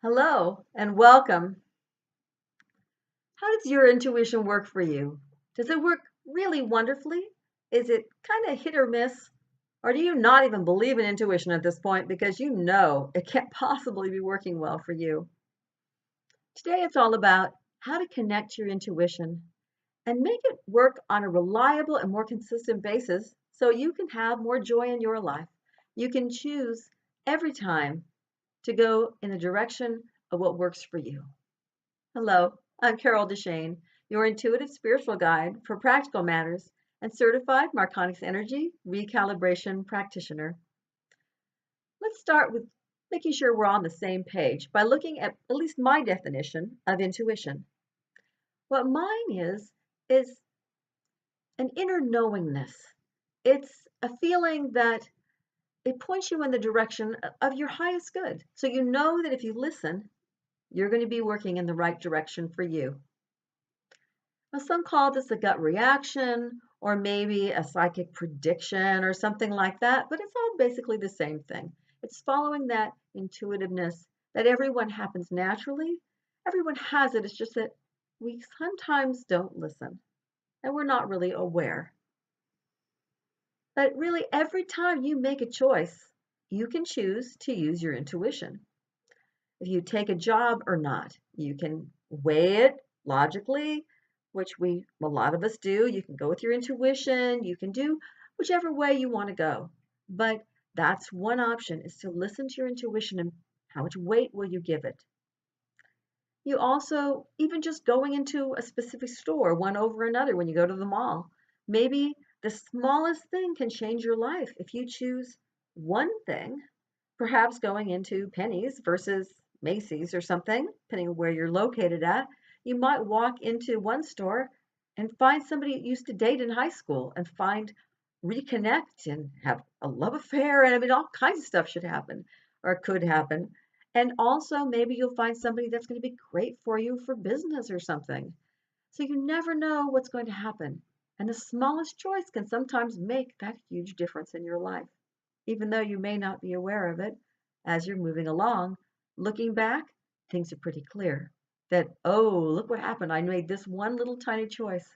Hello and welcome. How does your intuition work for you? Does it work really wonderfully? Is it kind of hit or miss? Or do you not even believe in intuition at this point because you know it can't possibly be working well for you? Today it's all about how to connect your intuition and make it work on a reliable and more consistent basis so you can have more joy in your life. You can choose every time to go in the direction of what works for you. Hello, I'm Carol DeChaine, your intuitive spiritual guide for practical matters and certified Marconics Energy recalibration practitioner. Let's start with making sure we're on the same page by looking at least my definition of intuition. What mine is an inner knowingness. It's a feeling that it points you in the direction of your highest good. So you know that if you listen, you're going to be working in the right direction for you. Now, some call this a gut reaction or maybe a psychic prediction or something like that, but it's all basically the same thing. It's following that intuitiveness that everyone happens naturally. Everyone has it. It's just that we sometimes don't listen and we're not really aware. But really, every time you make a choice, you can choose to use your intuition. If you take a job or not, you can weigh it logically, which a lot of us do. You can go with your intuition, you can do whichever way you want to go. But that's one option, is to listen to your intuition and how much weight will you give it. You also, even just going into a specific store, one over another when you go to the mall, maybe the smallest thing can change your life. If you choose one thing, perhaps going into Penny's versus Macy's or something, depending on where you're located at, you might walk into one store and find somebody you used to date in high school and reconnect and have a love affair. And I mean, all kinds of stuff should happen or could happen. And also, maybe you'll find somebody that's going to be great for you for business or something. So you never know what's going to happen. And the smallest choice can sometimes make that huge difference in your life, even though you may not be aware of it as you're moving along. Looking back, things are pretty clear that, oh, look what happened. I made this one little tiny choice.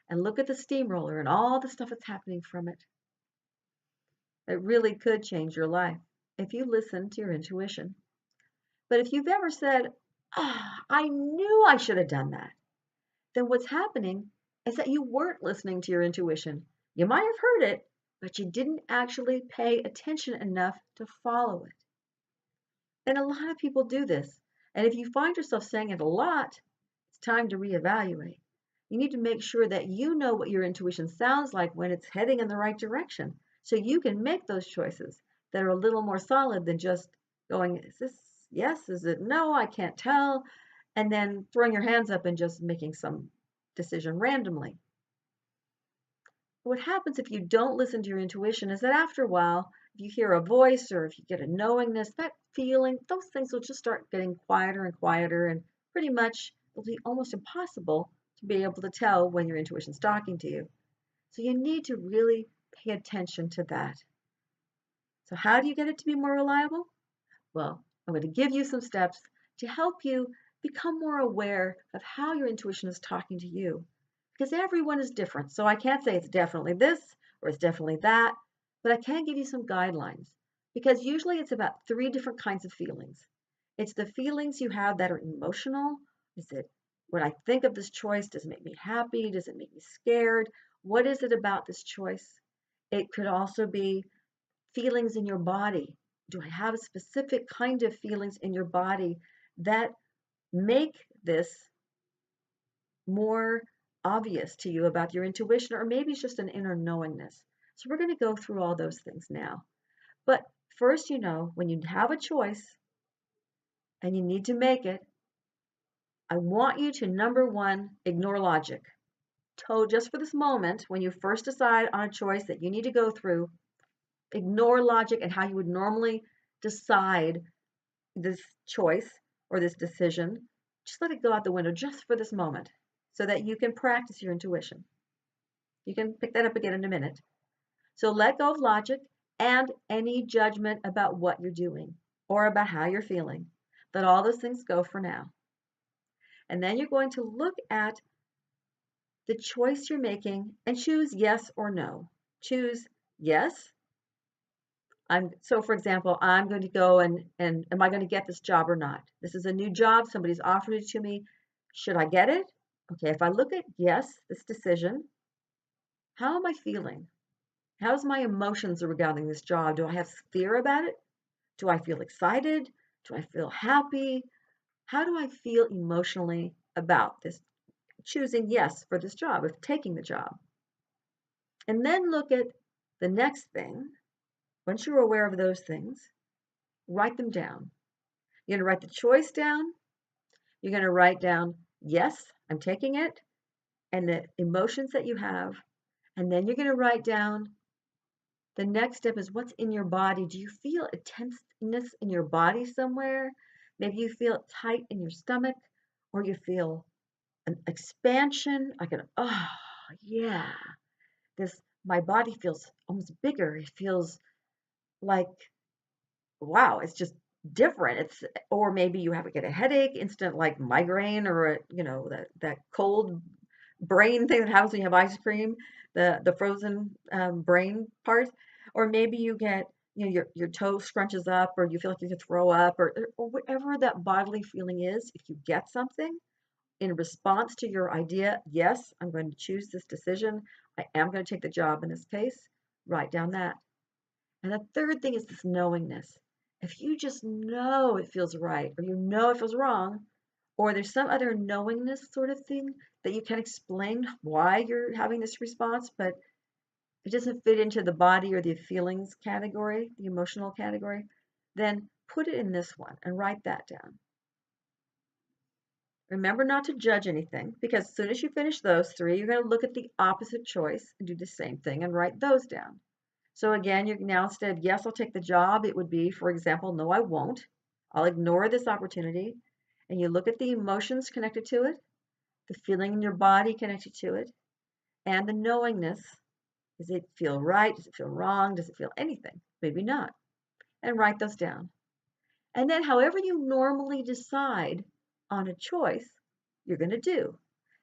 And look at the steamroller and all the stuff that's happening from it. It really could change your life if you listen to your intuition. But if you've ever said, I knew I should have done that, then what's happening is that you weren't listening to your intuition. You might have heard it, but you didn't actually pay attention enough to follow it. And a lot of people do this. And if you find yourself saying it a lot, it's time to reevaluate. You need to make sure that you know what your intuition sounds like when it's heading in the right direction so you can make those choices that are a little more solid than just going, is this yes? Is it no? I can't tell. And then throwing your hands up and just making some decision randomly. What happens if you don't listen to your intuition is that after a while, if you hear a voice or if you get a knowingness, that feeling, those things will just start getting quieter and quieter, and pretty much it'll be almost impossible to be able to tell when your intuition's talking to you. So you need to really pay attention to that. So how do you get it to be more reliable? Well, I'm going to give you some steps to help you become more aware of how your intuition is talking to you, because everyone is different. So I can't say it's definitely this or it's definitely that, but I can give you some guidelines, because usually it's about three different kinds of feelings. It's the feelings you have that are emotional. Is it, when I think of this choice, does it make me happy? Does it make me scared? What is it about this choice? It could also be feelings in your body. Do I have a specific kind of feelings in your body that make this more obvious to you about your intuition, or maybe it's just an inner knowingness? So we're going to go through all those things now. But first, when you have a choice and you need to make it, I want you to, number one, ignore logic. Just for this moment, when you first decide on a choice that you need to go through, ignore logic and how you would normally decide this choice or this decision. Just let it go out the window just for this moment so that you can practice your intuition. You can pick that up again in a minute. So let go of logic and any judgment about what you're doing or about how you're feeling. Let all those things go for now. And then you're going to look at the choice you're making and choose yes or no. Choose yes. So for example, I'm going to go and am I going to get this job or not? This is a new job. Somebody's offered it to me. Should I get it? Okay, if I look at yes, this decision, how am I feeling? How's my emotions regarding this job? Do I have fear about it? Do I feel excited? Do I feel happy? How do I feel emotionally about this choosing yes for this job, of taking the job? And then look at the next thing. Once you're aware of those things, write them down. You're going to write the choice down. You're going to write down, yes, I'm taking it, and the emotions that you have. And then you're going to write down the next step is what's in your body. Do you feel a tenseness in your body somewhere? Maybe you feel it tight in your stomach, or you feel an expansion, like oh, yeah, this, my body feels almost bigger. It feels like, wow, it's just different. Or maybe you get a headache, instant like migraine, or that cold brain thing that happens when you have ice cream, the frozen brain part. Or maybe you get, your toe scrunches up, or you feel like you could throw up, or whatever that bodily feeling is. If you get something in response to your idea, yes, I'm going to choose this decision. I am going to take the job in this case. Write down that. And the third thing is this knowingness. If you just know it feels right, or you know it feels wrong, or there's some other knowingness sort of thing that you can explain why you're having this response, but it doesn't fit into the body or the feelings category, the emotional category, then put it in this one and write that down. Remember not to judge anything, because as soon as you finish those three, you're going to look at the opposite choice and do the same thing and write those down. So again, you now, instead of yes, I'll take the job, it would be, for example, no, I won't. I'll ignore this opportunity. And you look at the emotions connected to it, the feeling in your body connected to it, and the knowingness. Does it feel right? Does it feel wrong? Does it feel anything? Maybe not. And write those down. And then however you normally decide on a choice, you're going to do.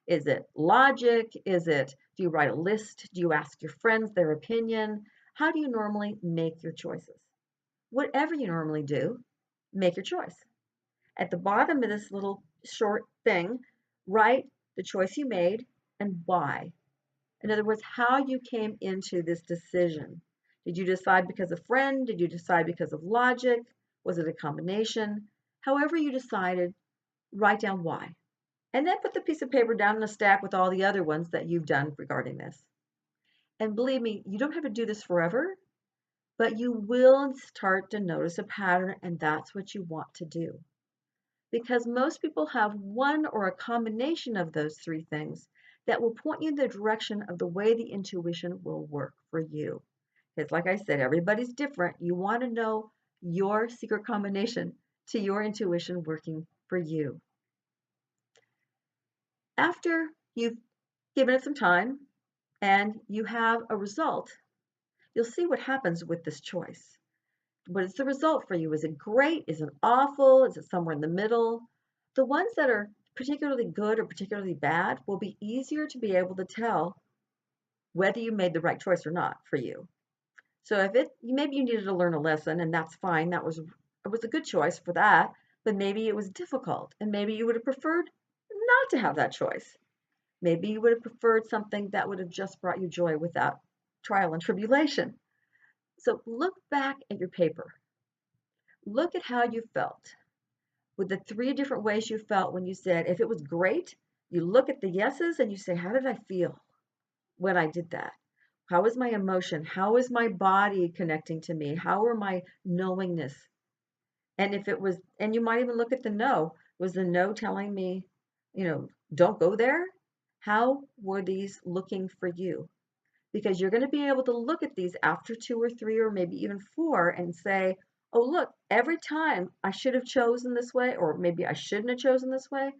Is it logic? Do you write a list? Do you ask your friends their opinion? How do you normally make your choices? Whatever you normally do, make your choice. At the bottom of this little short thing, write the choice you made and why. In other words, how you came into this decision. Did you decide because of friend? Did you decide because of logic? Was it a combination? However you decided, write down why. And then put the piece of paper down in a stack with all the other ones that you've done regarding this. And believe me, you don't have to do this forever, but you will start to notice a pattern, and that's what you want to do. Because most people have one or a combination of those three things that will point you in the direction of the way the intuition will work for you. Because like I said, everybody's different. You want to know your secret combination to your intuition working for you. After you've given it some time and you have a result, you'll see what happens with this choice. What is the result for you? Is it great? Is it awful? Is it somewhere in the middle? The ones that are particularly good or particularly bad will be easier to be able to tell whether you made the right choice or not for you. So if maybe you needed to learn a lesson, and that's fine. It was a good choice for that, but maybe it was difficult, and maybe you would have preferred not to have that choice. Maybe you would have preferred something that would have just brought you joy without trial and tribulation. So look back at your paper. Look at how you felt with the three different ways you felt when you said, if it was great, you look at the yeses and you say, how did I feel when I did that? How was my emotion? How is my body connecting to me? How are my knowingness? And and you might even look at the no. Was the no telling me, don't go there? How were these looking for you? Because you're going to be able to look at these after 2 or 3 or maybe even 4 and say, oh, look, every time I should have chosen this way, or maybe I shouldn't have chosen this way,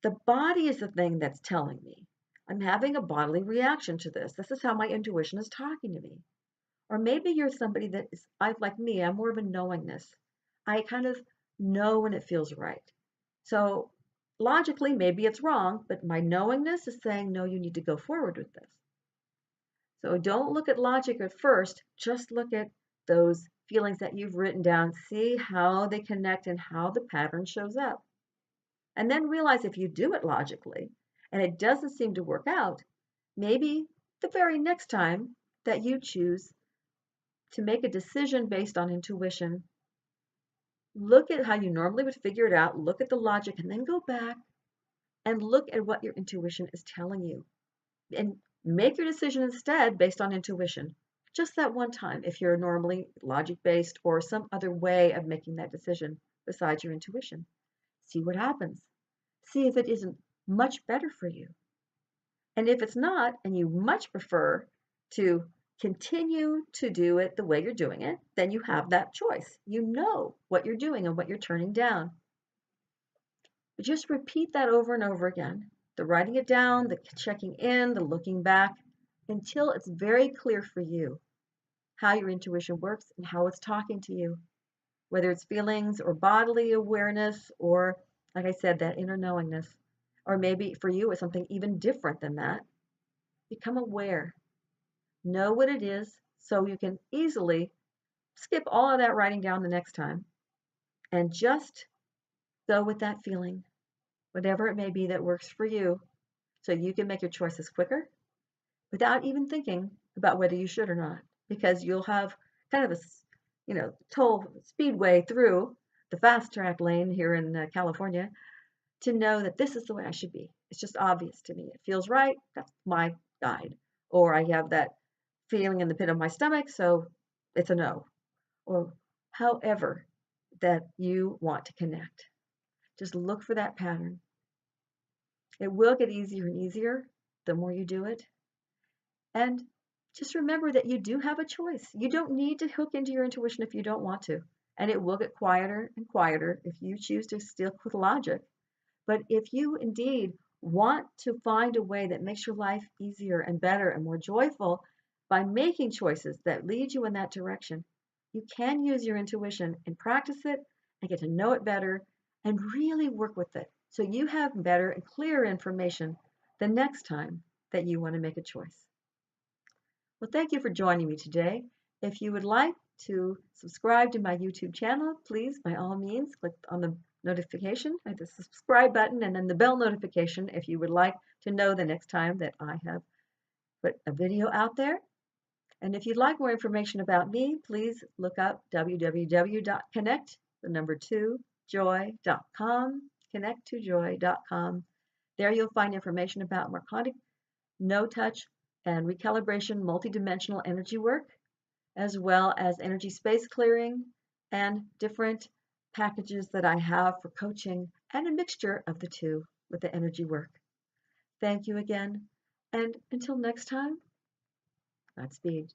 the body is the thing that's telling me. I'm having a bodily reaction to this. This is how my intuition is talking to me. Or maybe you're somebody that is, like me, I'm more of a knowingness. I kind of know when it feels right. So logically, maybe it's wrong, but my knowingness is saying, no, you need to go forward with this. So don't look at logic at first, just look at those feelings that you've written down, see how they connect and how the pattern shows up. And then realize if you do it logically and it doesn't seem to work out, maybe the very next time that you choose to make a decision based on intuition, look at how you normally would figure it out, look at the logic, and then go back and look at what your intuition is telling you. And make your decision instead based on intuition. Just that one time, if you're normally logic based or some other way of making that decision besides your intuition. See what happens. See if it isn't much better for you. And if it's not, and you much prefer to continue to do it the way you're doing it, then you have that choice. You know what you're doing and what you're turning down. But just repeat that over and over again. The writing it down, the checking in, the looking back, until it's very clear for you how your intuition works and how it's talking to you, whether it's feelings or bodily awareness, or, like I said, that inner knowingness. Or maybe for you, it's something even different than that. Become aware. Know what it is so you can easily skip all of that writing down the next time and just go with that feeling, whatever it may be that works for you, so you can make your choices quicker without even thinking about whether you should or not, because you'll have kind of a, toll speedway through the fast track lane here in California to know that this is the way I should be. It's just obvious to me. It feels right. That's my guide. Or I have that feeling in the pit of my stomach, so it's a no. Or however that you want to connect. Just look for that pattern. It will get easier and easier the more you do it. And just remember that you do have a choice. You don't need to hook into your intuition if you don't want to. And it will get quieter and quieter if you choose to stick with logic. But if you indeed want to find a way that makes your life easier and better and more joyful by making choices that lead you in that direction, you can use your intuition and practice it and get to know it better and really work with it so you have better and clearer information the next time that you want to make a choice. Well, thank you for joining me today. If you would like to subscribe to my YouTube channel, please, by all means, click on the notification, the subscribe button, and then the bell notification if you would like to know the next time that I have put a video out there. And if you'd like more information about me, please look up www.connect, the number 2, joy.com, connect2joy.com. There you'll find information about Marconic, no-touch, and recalibration multidimensional energy work, as well as energy space clearing and different packages that I have for coaching and a mixture of the two with the energy work. Thank you again, and until next time, Godspeed.